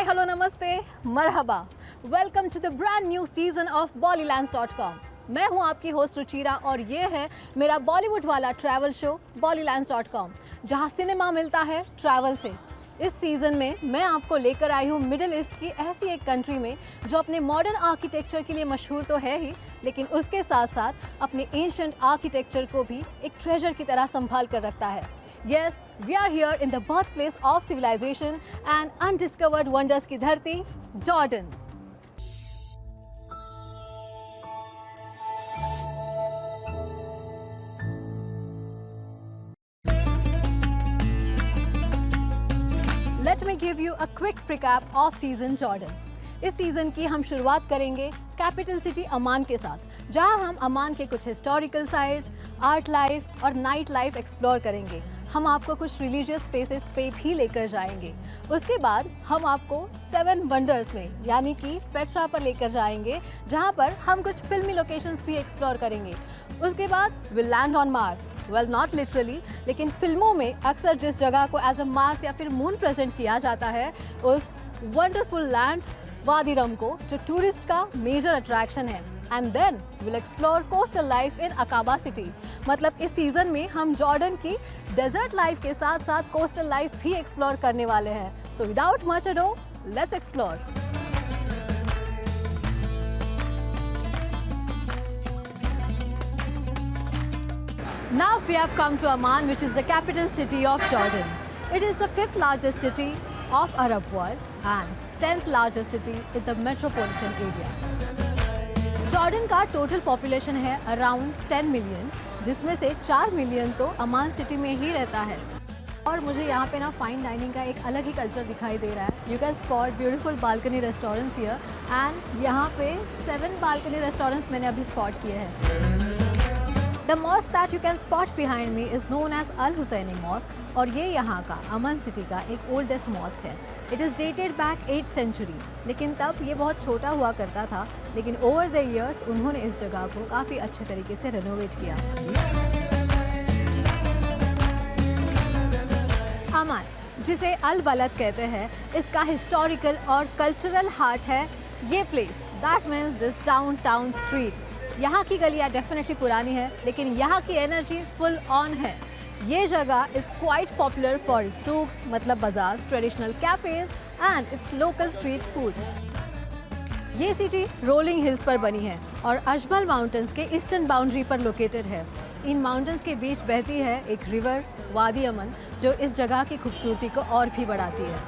हाय hello नमस्ते मरहबा, welcome to the brand new season of bollylands.com। मैं हूं आपकी होस्ट रुचिरा और ये है मेरा बॉलीवुड वाला ट्रैवल शो bollylands.com, जहां सिनेमा मिलता है ट्रैवल से। इस सीज़न में मैं आपको लेकर आई हूँ मिडिल ईस्ट की ऐसी एक कंट्री में जो अपने मॉडर्न आर्किटेक्चर के लिए मशहूर तो है ही, लेकिन उसके साथ साथ अपने एंशिएंट आर्किटेक्चर को भी एक ट्रेजर की तरह संभाल कर रखता है। Yes, we are here in the birthplace of civilization and undiscovered wonders की धरती, Jordan. Let me give you a quick recap of season Jordan। इस सीजन की हम शुरुआत करेंगे कैपिटल सिटी अमान के साथ, जहां हम अमान के कुछ हिस्टोरिकल साइट्स, आर्ट लाइफ और नाइट लाइफ एक्सप्लोर करेंगे। हम आपको कुछ रिलीजियस प्लेसेस पे भी लेकर जाएंगे। उसके बाद हम आपको 7 वंडर्स में यानी कि पेट्रा पर लेकर जाएंगे, जहां पर हम कुछ फिल्मी लोकेशंस भी एक्सप्लोर करेंगे। उसके बाद will land on Mars, well not literally, लेकिन फिल्मों में अक्सर जिस जगह को एज अ मार्स या फिर मून प्रेजेंट किया जाता है, उस वंडरफुल लैंड वादी रम को, जो टूरिस्ट का मेजर अट्रैक्शन है। And then will explore coastal life in Aqaba city. मतलब इस सीजन में हम जॉर्डन की डेजर्ट लाइफ के साथ साथ कोस्टल लाइफ भी एक्सप्लोर करने वाले हैं। So without much ado, let's explore. Now we have come to Amman, which is the capital city of Jordan. It is the 5th largest city of Arab world and 10th largest city in the metropolitan area. Jordan का total population है around 10 million, जिसमें से 4 million तो अमान city में ही रहता है। और मुझे यहाँ पे ना फाइन डाइनिंग का एक अलग ही कल्चर दिखाई दे रहा है। You can spot beautiful balcony restaurants here and यहाँ पे 7 बालकनी रेस्टोरेंट्स मैंने अभी स्पॉट किए हैं। The mosque that you can spot behind me is known as Al Husseini Mosque और ये यहाँ का अमन सिटी का एक ओल्डेस्ट मॉस्क है। It is dated back 8th century, लेकिन तब ये बहुत छोटा हुआ करता था, लेकिन ओवर द ईयर्स उन्होंने इस जगह को काफ़ी अच्छे तरीके से रेनोवेट किया। अमान, जिसे अल बलद कहते हैं, इसका हिस्टोरिकल और कल्चरल हार्ट है ये place. That means this downtown street. यहाँ की गलियाँ डेफिनेटली पुरानी है, लेकिन यहाँ की एनर्जी फुल ऑन है। ये जगह is quite popular for souks, मतलब बाजार, traditional cafes and it's local street food. ये सिटी रोलिंग हिल्स पर बनी है और अजमल माउंटेन्स के ईस्टर्न बाउंड्री पर लोकेटेड है। इन माउंटेन्स के बीच बहती है एक रिवर वादी अमन, जो इस जगह की खूबसूरती को और भी बढ़ाती है।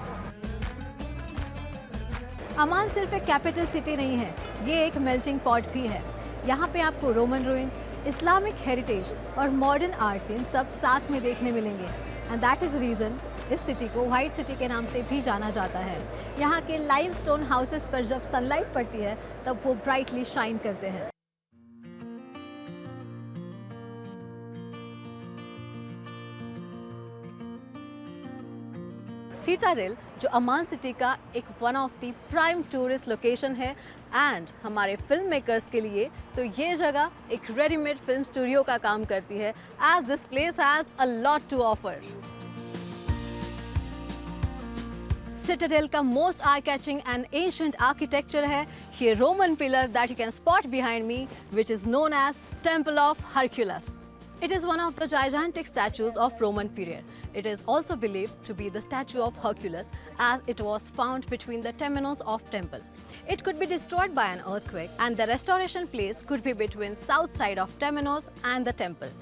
अमान सिर्फ एक कैपिटल सिटी नहीं है, ये एक मेल्टिंग पॉट भी है। यहाँ पे आपको रोमन रूइंस, इस्लामिक हेरिटेज और मॉडर्न आर्ट सीन सब साथ में देखने मिलेंगे। एंड दैट इज़ रीज़न इस सिटी को वाइट सिटी के नाम से भी जाना जाता है। यहाँ के लाइमस्टोन हाउसेस पर जब सनलाइट पड़ती है तब वो ब्राइटली शाइन करते हैं। सीटाडेल, जो अमान सिटी का एक one of the prime tourist location है एंड हमारे फिल्म मेकर्स के लिए तो ये जगह एक रेडीमेड फिल्म स्टूडियो का काम करती है, as this place has a lot to offer. Citadel का most eye catching and ancient architecture है ये Roman pillar that you can spot behind me, which is known as temple of Hercules. It is one of the gigantic statues of Roman period. It is also believed to be the statue of Hercules, as it was found between the temenos of temple. It could be destroyed by an earthquake and the restoration place could be between south side of temenos and the temple.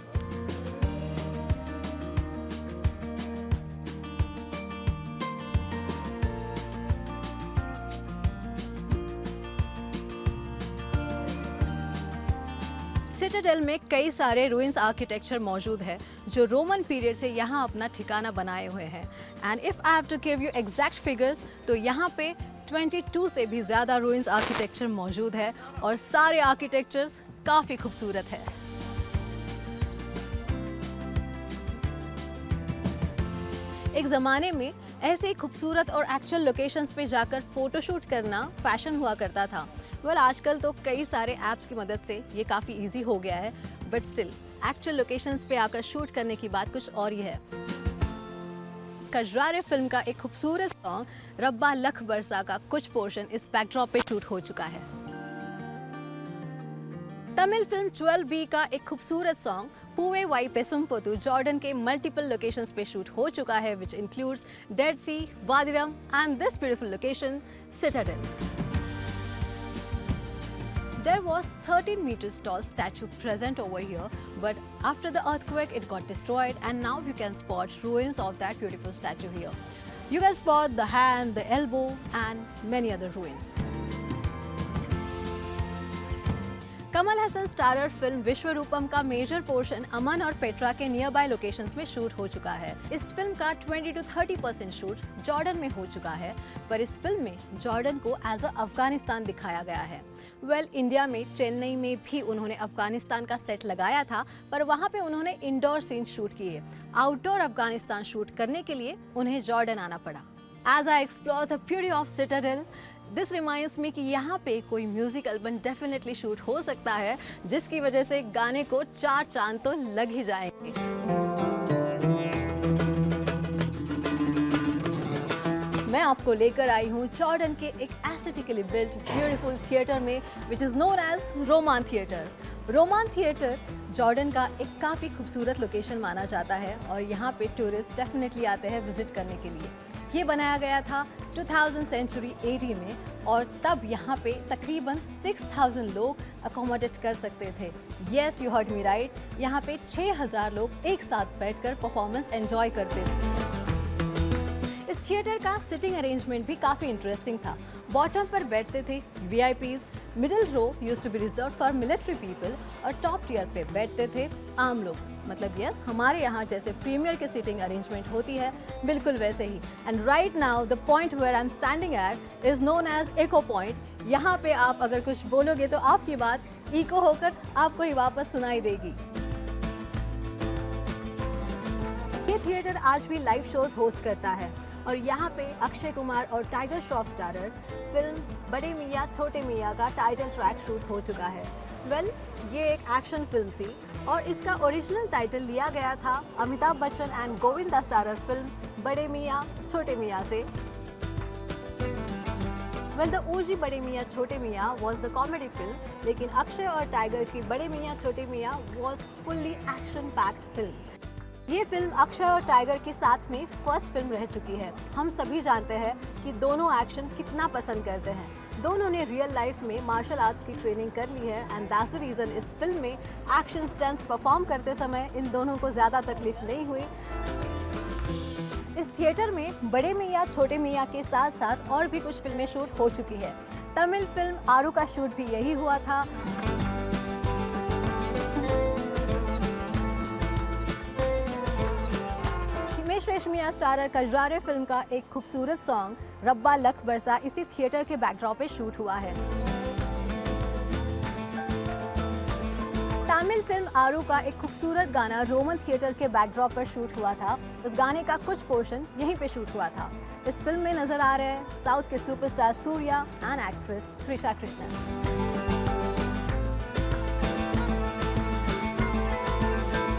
Citadel में कई सारे ruins architecture मौजूद है जो Roman period से यहाँ अपना ठिकाना बनाए हुए हैं। And if I have to give you exact figures तो यहाँ पे 22 से भी ज़्यादा रूइंस आर्किटेक्चर मौजूद है और सारे आर्किटेक्चर्स काफ़ी खूबसूरत है। एक ज़माने में ऐसे खूबसूरत और एक्चुअल लोकेशंस पे जाकर फ़ोटोशूट करना फैशन हुआ करता था। आजकल तो कई सारे ऐप्स की मदद से ये काफ़ी इजी हो गया है, बट स्टिल एक्चुअल लोकेशंस पे आकर शूट करने की बात कुछ और ही है। कजरारे फिल्म का एक खूबसूरत सॉन्ग रब्बा लख बरसा का कुछ पोर्शन इस बैकड्रॉप पे शूट हो चुका है। तमिल फिल्म 12B का एक खूबसूरत सॉन्ग पूवे वाई पेसुम्पोतु जॉर्डन के मल्टीपल लोकेशंस पे शूट हो चुका है, which includes Dead Sea, Wadi Rum and this beautiful location citadel. There was 13 meters tall statue present over here, but after the earthquake it got destroyed and now you can spot ruins of that beautiful statue here. You can spot the hand, the elbow and many other ruins. Kamal Haasan starrer फिल्म विश्वरूपम का major portion Amman और Petra के nearby locations में shoot हो चुका है। इस film का 20 to 30% शूट जॉर्डन में हो चुका है, पर इस फिल्म में जॉर्डन को एज अ अफगानिस्तान दिखाया गया है। इंडिया में चेन्नई में भी उन्होंने अफगानिस्तान का सेट लगाया था, पर वहाँ पे उन्होंने इंडोर सीन शूट किए। आउटडोर अफगानिस्तान शूट करने के लिए उन्हें जॉर्डन आना पड़ा। As I explore the beauty of Citadel, this reminds me कि यहाँ पे कोई म्यूजिक एल्बम डेफिनेटली शूट हो सकता है, जिसकी वजह से गाने को 4 चांद तो लग ही जाएंगे। मैं आपको लेकर आई हूँ जॉर्डन के एक एस्थेटिकली बिल्ट ब्यूटीफुल थिएटर में, which is known as Roman theatre. Roman theatre Jordan का एक काफ़ी खूबसूरत लोकेशन माना जाता है और यहाँ पे टूरिस्ट डेफिनेटली आते हैं विजिट करने के लिए। ये बनाया गया था 2000 सेंचुरी AD में और तब यहाँ पे तकरीबन 6000 लोग अकोमोडेट कर सकते थे। Yes, you heard me right, यहाँ पे 6000 लोग एक साथ बैठकर परफॉर्मेंस एंजॉय करते थे। इस थिएटर का सिटिंग अरेंजमेंट भी काफ़ी इंटरेस्टिंग था। बॉटम पर बैठते थे VIPs, middle row used to be reserved for military people और टॉप टियर पे बैठते थे आम लोग। मतलब यस, हमारे यहाँ जैसे प्रीमियर की सीटिंग अरेंजमेंट होती है, बिल्कुल वैसे ही। And right now the point where I am standing at is known as echo point. यहाँ पे आप अगर कुछ बोलोगे तो आपकी बात इको होकर आपको ही वापस सुनाई देगी। ये थिएटर आज भी लाइव शोज होस्ट करता है और यहाँ पे अक्षय कुमार और टाइगर श्रॉफ स्टारर फिल्म बड़े मियाँ छोटे मियाँ का टाइटल ट्रैक शूट हो चुका है। ये एक एक्शन फिल्म थी और इसका ओरिजिनल टाइटल लिया गया था Amitabh Bachchan and Govinda starrer film बड़े मियाँ छोटे मियाँ से। द OG बड़े मियाँ छोटे मियाँ वॉज द कॉमेडी फिल्म, लेकिन अक्षय और टाइगर की बड़े मियाँ छोटे मियाँ was fully action packed film. ये फिल्म अक्षय और टाइगर के साथ में फर्स्ट फिल्म रह चुकी है। हम सभी जानते हैं कि दोनों एक्शन कितना पसंद करते हैं। दोनों ने रियल लाइफ में मार्शल आर्ट्स की ट्रेनिंग कर ली है एंड दैट्स द रीज़न इस फिल्म में एक्शन स्टंट्स परफॉर्म करते समय इन दोनों को ज़्यादा तकलीफ नहीं हुई। इस थिएटर में बड़े मियाँ छोटे मियाँ के साथ साथ और भी कुछ फिल्में शूट हो चुकी है। तमिल फिल्म आरू का शूट भी यही हुआ था। हिमेश रेशमिया स्टारर कजरारे फिल्म का एक खूबसूरत सॉन्ग रब्बा लख बरसा इसी थिएटर के बैकड्रॉप पे शूट हुआ है। तमिल फिल्म आरू का एक खूबसूरत गाना रोमन थिएटर के बैकड्रॉप पर शूट हुआ था। उस गाने का कुछ पोर्शन यहीं पे शूट हुआ था। इस फिल्म में नजर आ रहे हैं साउथ के superstar Surya and actress Trisha Krishnan.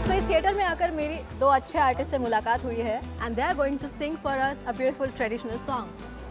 तो इस थिएटर में आकर मेरी 2 अच्छे आर्टिस्ट से मुलाकात हुई है and they are going to sing for us a beautiful traditional song.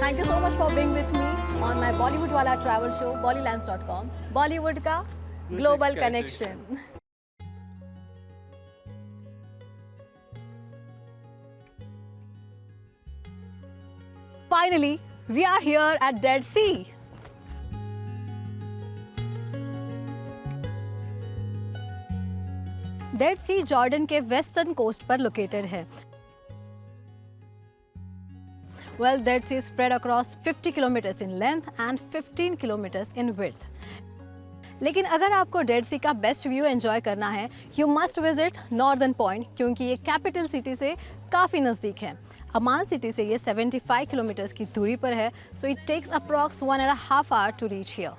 Thank you so much for being with me on my Bollywood wala travel show bollylands.com, Bollywood का global connection. Finally, we are here at Dead Sea. Dead Sea Jordan के western coast पर located है। Dead Sea is spread across 50 kilometers in length and 15 kilometers in width. लेकिन अगर आपको dead सी का best view enjoy करना है, you must visit northern point, क्योंकि ये कैपिटल सिटी से काफ़ी नज़दीक है। अमान सिटी से ये 75 किलोमीटर्स की दूरी पर है, so it takes approx 1.5 hours to reach here.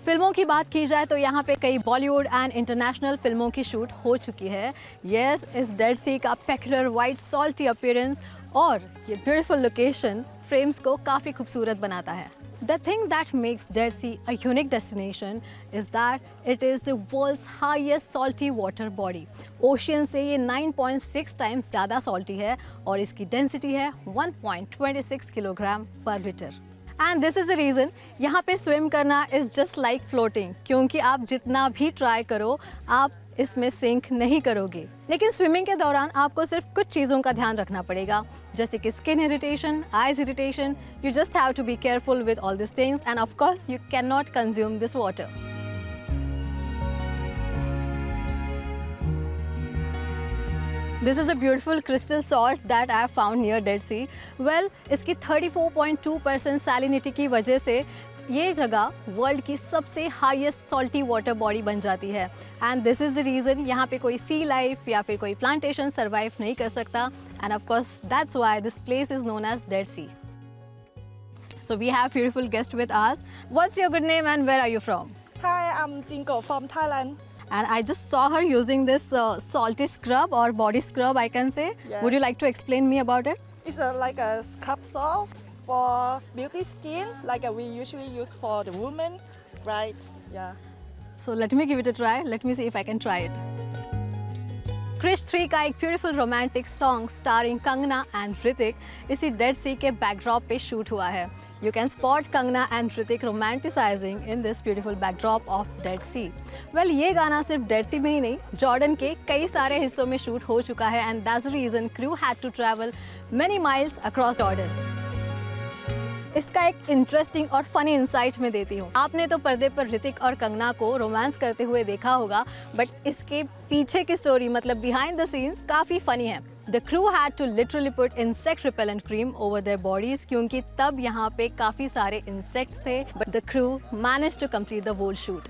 फिल्मों की बात की जाए तो यहाँ पे कई बॉलीवुड एंड इंटरनेशनल फिल्मों की शूट हो चुकी है। यस, इस डेड सी का पेक्युलर वाइट सॉल्टी अपीयरेंस और ये ब्यूटीफुल लोकेशन फ्रेम्स को काफ़ी खूबसूरत बनाता है। The thing that makes Dead Sea a unique destination is that it is the world's highest salty water body. Ocean से ये 9.6 टाइम्स ज़्यादा सॉल्टी है और इसकी डेंसिटी है 1.26 किलोग्राम पर litre. And this is the reason यहाँ पे स्विम करना इज़ जस्ट लाइक फ्लोटिंग, क्योंकि आप जितना भी ट्राई करो आप इसमें सिंक नहीं करोगे। लेकिन स्विमिंग के दौरान आपको सिर्फ कुछ चीज़ों का ध्यान रखना पड़ेगा, जैसे कि skin irritation, eyes irritation. You just have to be careful with all this things and of course you can not consume this water. This is a beautiful crystal salt that I have found near Dead Sea. Well, इसकी 34.2% salinity की वजह से ये जगह world की सबसे highest salty water body बन जाती है। And this is the reason यहाँ पे कोई सी लाइफ या फिर कोई प्लांटेशन सर्वाइव नहीं कर सकता। And of course that's why this place is known as Dead Sea. So we have beautiful guest with us. What's your good name and where are you from? Hi, I'm Jinko from Thailand. And I just saw her using this salty scrub or body scrub, I can say. Yes. Would you like to explain me about it? It's like a scrub salt for beauty skin, like we usually use for the women, right? Yeah. So let me give it a try. Let me see if I can try it. Krrish 3 का एक beautiful romantic song starring Kangana and Hrithik इसी Dead Sea के backdrop पे shoot हुआ है। You can spot Kangana and Hrithik romanticising in this beautiful backdrop of Dead Sea. Well, ये गाना सिर्फ डेड सी में ही नहीं, जॉर्डन के कई सारे हिस्सों में शूट हो चुका है and that's the reason crew had to travel many miles across Jordan. इसका एक इंटरेस्टिंग और फनी इंसाइट मैं देती हूँ। आपने तो पर्दे पर ऋतिक और कंगना को रोमांस करते हुए देखा होगा, बट इसके पीछे की स्टोरी मतलब बिहाइंड द सीन्स काफ़ी फनी है। The crew had to literally put insect repellent cream over their bodies, क्योंकि तब यहाँ पे काफ़ी सारे इंसेक्ट्स थे, but the crew manage to complete the whole shoot.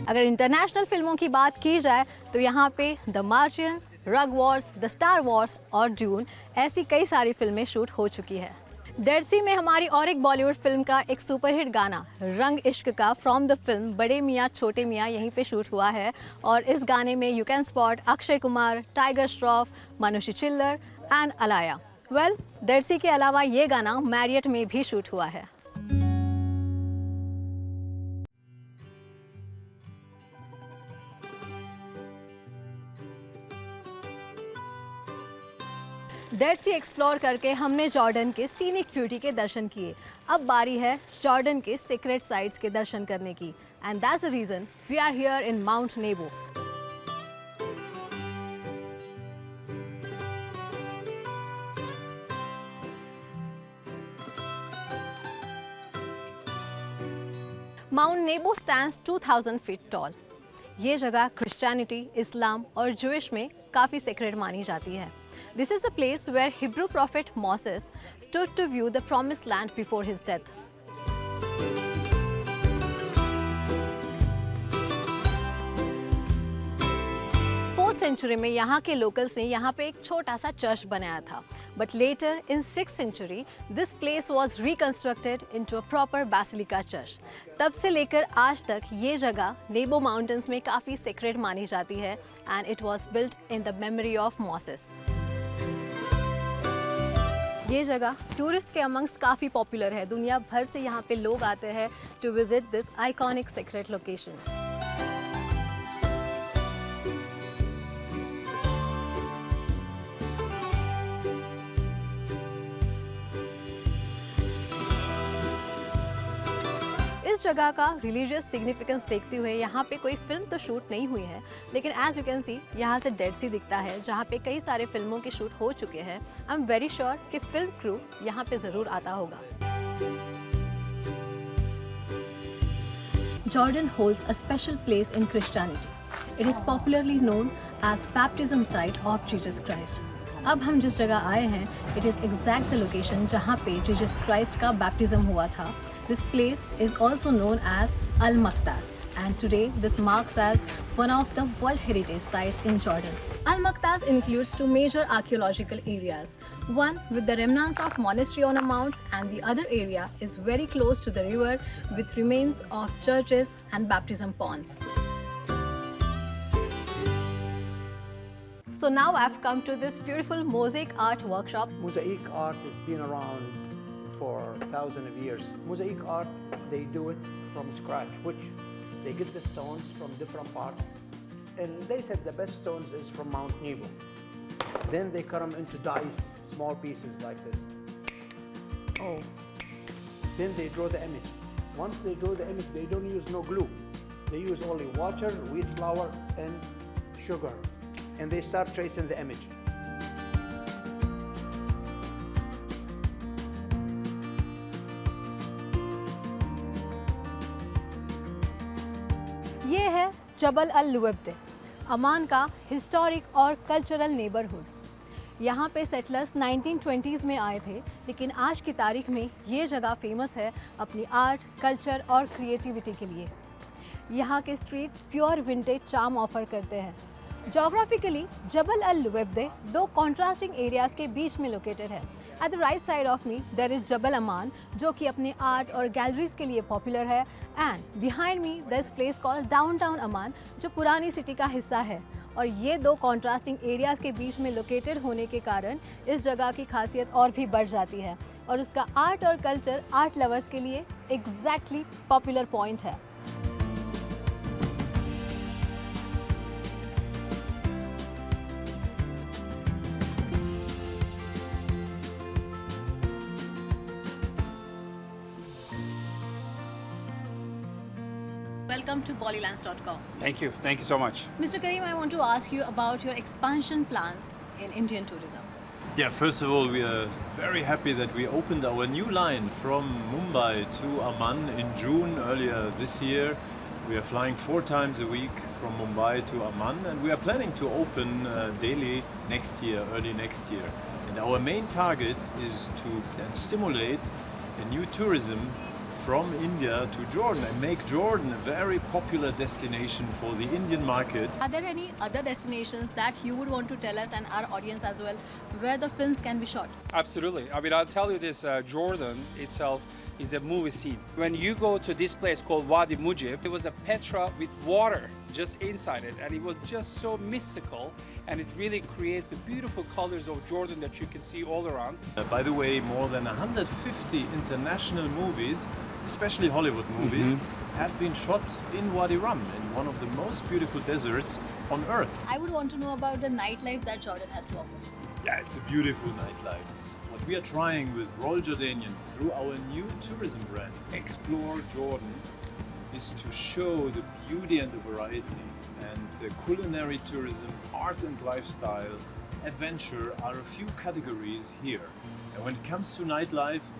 अगर इंटरनेशनल फिल्मों की बात की जाए तो यहाँ पे the Martian, Rogue Wars, the Star Wars और ड्यून ऐसी कई सारी फिल्में शूट हो चुकी है। डेड सी में हमारी और एक बॉलीवुड फिल्म का एक सुपरहिट गाना रंग इश्क का फ्रॉम द फिल्म बड़े मियाँ छोटे मियाँ यहीं पे शूट हुआ है और इस गाने में you can spot Akshay Kumar, tiger Shroff, Manushi चिल्लर and Alaya. Well, dead Sea के अलावा ये गाना मैरियट में भी शूट हुआ है। डेड सी एक्सप्लोर करके हमने जॉर्डन के सीनिक ब्यूटी के दर्शन किए। अब बारी है जॉर्डन के सीक्रेट साइट्स के दर्शन करने की and that's the reason we are here in Mount Nebo. Mount Nebo stands 2000 feet tall. ये जगह क्रिश्चियनिटी, इस्लाम और ज्यूइश में काफ़ी सीक्रेट मानी जाती है। This is the place where Hebrew prophet Moses stood to view the promised land before his death. 4th century में यहाँ के locals ने यहाँ पे एक छोटा सा चर्च बनाया था, but later in 6th century this place was reconstructed into a proper basilica church. तब से लेकर आज तक ये जगह नेबो माउंटेन्स में काफ़ी सीक्रेट मानी जाती है and it was built in the memory of Moses. ये जगह टूरिस्ट के अमंग्स्ट काफ़ी पॉपुलर है। दुनिया भर से यहाँ पे लोग आते हैं to visit this iconic secret location. इस जगह का रिलीजियस सिग्निफिकेंस देखते हुए यहाँ पे कोई फिल्म तो शूट नहीं हुई है, लेकिन एज यू कैन सी यहाँ से डेड सी दिखता है जहाँ पे कई सारे फिल्मों के शूट हो चुके हैं। आई एम वेरी श्योर कि फिल्म क्रू यहाँ पे ज़रूर आता होगा। Jordan holds a special place in Christianity. It is popularly known as baptism site of Jesus Christ. अब हम जिस जगह आए हैं, it is exact the location जहाँ पे Jesus Christ का बैप्टिज्म हुआ था। This place is also known as Al Maqdas and today this marks as one of the World Heritage Sites in Jordan. Al-Maqtas includes two major archaeological areas, one with the remnants of monastery on a mount, and the other area is very close to the river with remains of churches and baptism ponds. So now I've come to this beautiful mosaic art workshop. Mosaic art has been around for thousands of years. Mosaic art, they do it from scratch, which they get the stones from different parts. And they said the best stones is from Mount Nebo. Then they cut them into dice, small pieces like this. Oh. Then they draw the image. Once they draw the image, they don't use no glue. They use only water, wheat flour, and sugar. And they start tracing the image. ये है जबल अल लुवेब्दे, अमान का historic और cultural neighbourhood. यहाँ पे settlers 1920s में आए थे, लेकिन आज की तारीख में ये जगह फेमस है अपनी आर्ट, कल्चर और क्रिएटिविटी के लिए। यहाँ के streets pure vintage charm offer करते हैं। जोग्राफिकली जबल अल लुवेब्दे दो कॉन्ट्रास्टिंग एरियाज के बीच में लोकेटेड है। At the right side of me there is Jabal Amman, जो कि अपने आर्ट और गैलरीज के लिए पॉपुलर है, and behind me there is place called downtown Amman, जो पुरानी सिटी का हिस्सा है। और ये दो कॉन्ट्रास्टिंग एरियाज के बीच में लोकेटेड होने के कारण इस जगह की खासियत और भी बढ़ जाती है, और उसका आर्ट और कल्चर आर्ट लवर्स के लिए एग्जैक्टली पॉपुलर पॉइंट है। Welcome to Bollylands.com. Thank you so much. Mr. Kareem, I want to ask you about your expansion plans in Indian tourism. Yeah, first of all, we are very happy that we opened our new line from Mumbai to Amman in June earlier this year. We are flying 4 times a week from Mumbai to Amman, and we are planning to open daily next year, early next year. And our main target is to then stimulate a new tourism from India to Jordan and make Jordan a very popular destination for the Indian market. Are there any other destinations that you would want to tell us and our audience as well, where the films can be shot? Absolutely. I mean, I'll tell you this, Jordan itself is a movie scene. When you go to this place called Wadi Mujib, it was a Petra with water just inside it, and it was just so mystical, and it really creates the beautiful colors of Jordan that you can see all around. By the way, more than 150 international movies, especially Hollywood movies, have been shot in Wadi Rum, in one of the most beautiful deserts on earth. I would want to know about the nightlife that Jordan has to offer. Yeah, it's a beautiful nightlife. What we are trying with Royal Jordanian through our new tourism brand, Explore Jordan, is to show the beauty and the variety, and the culinary tourism, art and lifestyle, adventure are a few categories here. And when it comes to nightlife,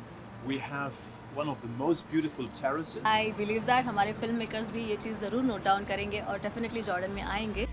we have one of the most beautiful terraces. I believe that हमारे film makers भी ये चीज़ ज़रूर note down करेंगे और definitely Jordan में आएंगे।